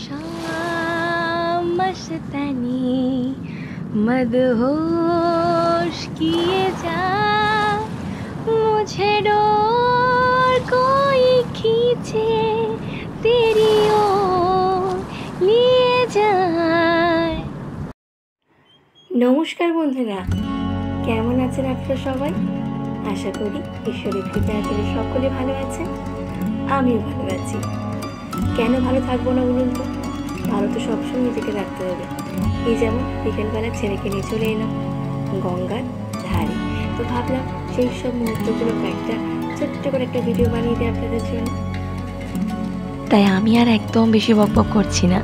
शाम मस्तानी मदहोश किए जा, मुझे डोर कोई खींचे तेरी ओर लिए जाए। नमस्कार बंधुरा, কেমন আছেন আপনারা সবাই? আশা করি ঈশ্বরের কৃপায় আপনারা সকলে ভালো আছেন। আমিও ভালো আছি। কেন ভালো থাকবো না বলুন তো? ভালো তো সবসময় নিজেকে রাখতে হবে। এই যেমন বিকেলবেলা ছেলেকে নিয়ে চলে এলাম গঙ্গার ধারে, তো ভাবলাম সেই সব মুহূর্তগুলো একটা ছোট্ট করে একটা ভিডিও বানিয়ে দিই আপনাদের জন্য। তাই আমি আর একদম বেশি বকবক করছি না,